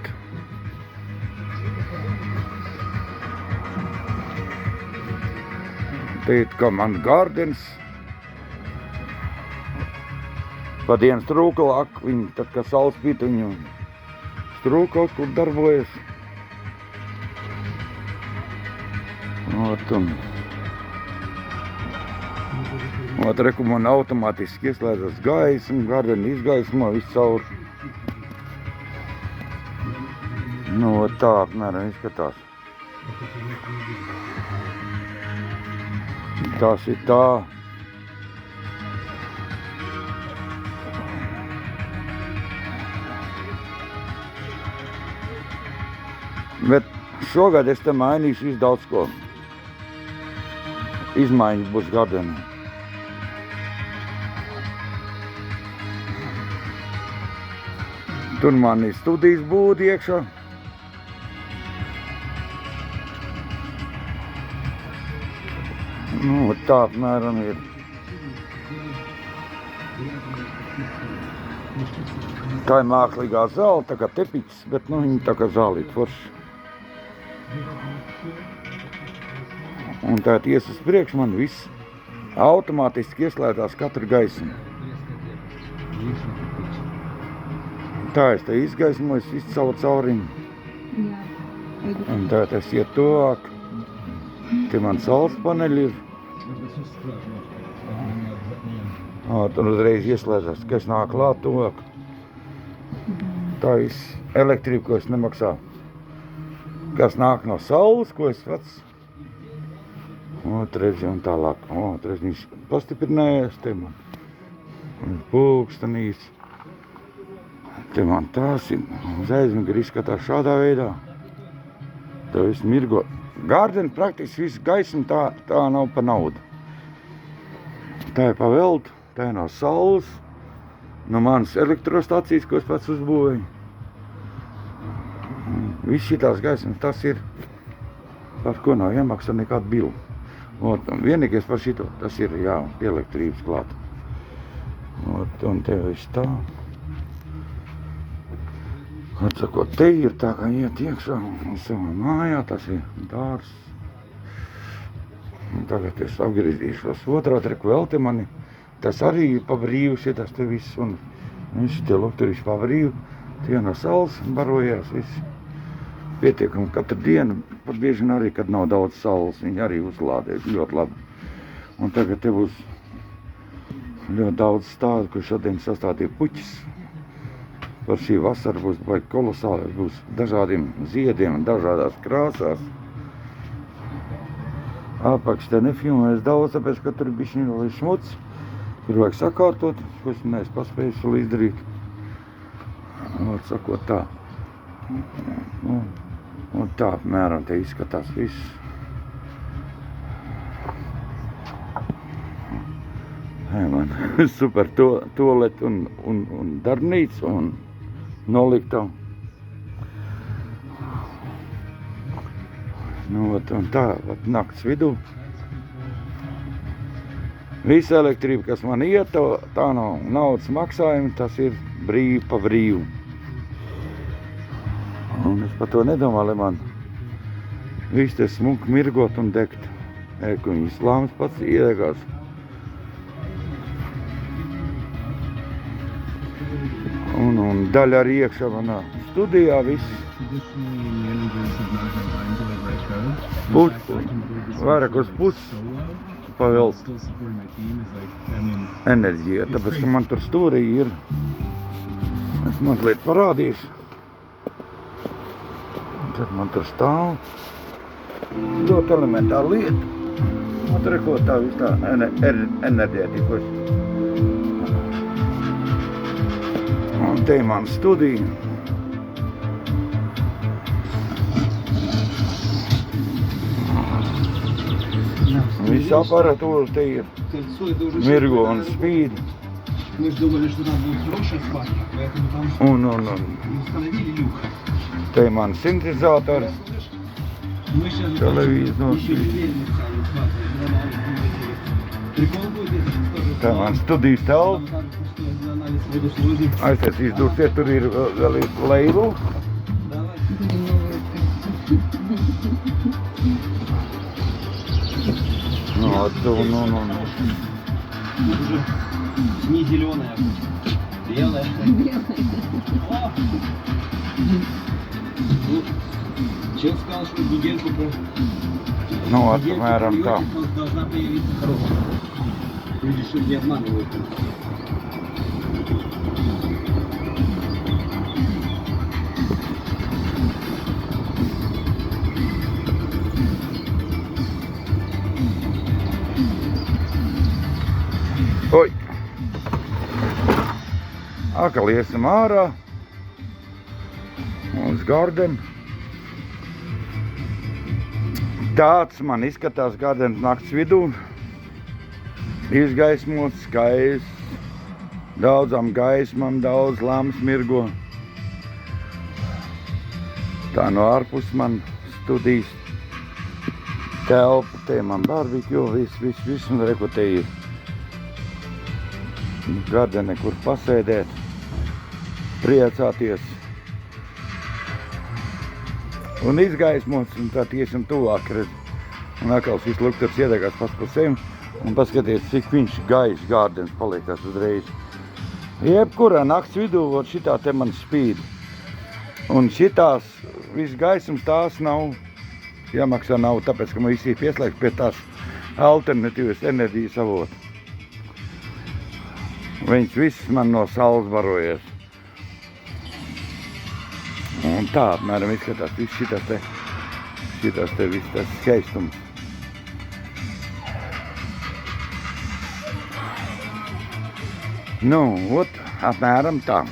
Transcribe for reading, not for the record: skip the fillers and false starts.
Ot. Te ir kā man gardens. Pa dienas trūklāk, viņi tad, kad saules spīd, viņi strūk kaut kur darbojas. Ot, reku man automātiski ieslēdzas gaismu, gardeni izgaismo visu cauri. Tā apmēram izskatās. Tas ir tā. Bet šogad es te mainīšu visu daudz ko. Izmaiņas būs gardenī. Tur man ir studijas būdi iekšā. Tā apmēram ir. Tā ir mākslīgā zāle, tā kā tepiķis, bet viņi tā kā zālīt forši. Un tā ies uz priekšu, man viss automātiski ieslēdzās katru gaismu. Tā es te izgaismoju visu savu cauriņu. Un tā es iet tuvāk. Te man saules paneļi ir. Tur uzreiz ieslēdzās, ka es nāk klāt tuvāk. Tā viss elektrība, ko es nemaksā. Kas nāk no saules, ko es vats. Redzi, un tālāk. Redzi, viņš pastiprinājās te man. Pulkstenīs. Te man tās ir. Uz aizmuguri izskatās šādā veidā. Tā viss mirgo. Gardeni praktiski visu gaismu tā nav pa naudu. Tā ir pa veltu, tā ir no saules, no manas elektrostacijas, ko es pats uzbūvēju. Viss šitās gaismas, tas ir, par ko nav jāmaksā nekādu bildu. Vienīgais par šito, tas ir, jā, pie elektrības klāt. Un te viss tā. Atsakot, te ir tā, kā iet iekšā savā mājā, tas ir dārs. Tagad es apgriezīšos otrā treku vēl te mani. Tas arī ir pa brīvu šitas te viss, un visi tie lokturīši pa brīvu. Tie no saules barojās visi. Pietiekami katru dienu, pat bieži arī, kad nav daudz saules, viņi arī uzlādē ļoti labi. Un tagad te būs ļoti daudz stādu, kur šodien sastādīja puķis. Par šī vasara būs baigi kolosāli, būs dažādiem ziediem, dažādās krāsās. Apakš te nefilmēs daudz, tāpēc, ka tur bišķiņ vēl ir šmuts, kur vajag sakārtot, ko es neesmu paspējis vēl izdarīt. Sakot tā. Un tā apmēram te izskatās viss. Man super toalet un darbnīca un noliktā. Un tā, nakts vidū. Visa elektrība, kas man iet, tā nav naudas maksājumi, tas ir brīvi pa brīvu. Un es par to nedomāju, lai man viss te smuki mirgot un degt. Ka viņas lāmas pats iedegās. Un daļa arī iekšā manā studijā viss. Vairāk uz pusi pavēlt enerģija, tāpēc, ka man tur stūrī ir. Es mazliet parādīšu. Tad man tur stāv ļoti elementāra lieta. Un tur ir ko tā viss tā enerģētikos. Un te ir man studija. Viss aparatūra te ir mirgo un spīd. Un te ir man sintetizātors, televīzors. Tā man studijas telpa. Aiztaisīs durties, tur ir vēl ir leilu. Вот, ну. Уже не зеленая, белая. О! Ну, человек сказал, что недельку Ну, вот, недельку наверное, приёте, там. то должна появиться коробка. Люди что не обманывают. Oi! Atkal iesim ārā uz Gardenu. Tāds man izskatās Gardens nakts vidū. Izgaismots, skaists, daudzām gaismām, daudz lammas mirgo. Tā no ārpus man studijas telpa, te man barbekju, viss, un reku te ir Gardene, kur pasēdēt, priecāties. Un izgaismots, un tā tiešām tuvāk redz. Un atkal šis lukturs iedegās pats par sevi. Un paskaties, cik viņš gaišs Gardens paliekās uzreiz. Jebkurā nakts vidū, šitā te man spīd. Un šitās viss gaisums tās nav jāmaksā nav, tāpēc, ka man visi ir pieslēgts pie tās alternatīvas enerģijas avota. Viņš viss man no saules barojies. Un tā apmēram izskatās viss šitās te viss tas skaistums. Nu, ot, apmēram tā.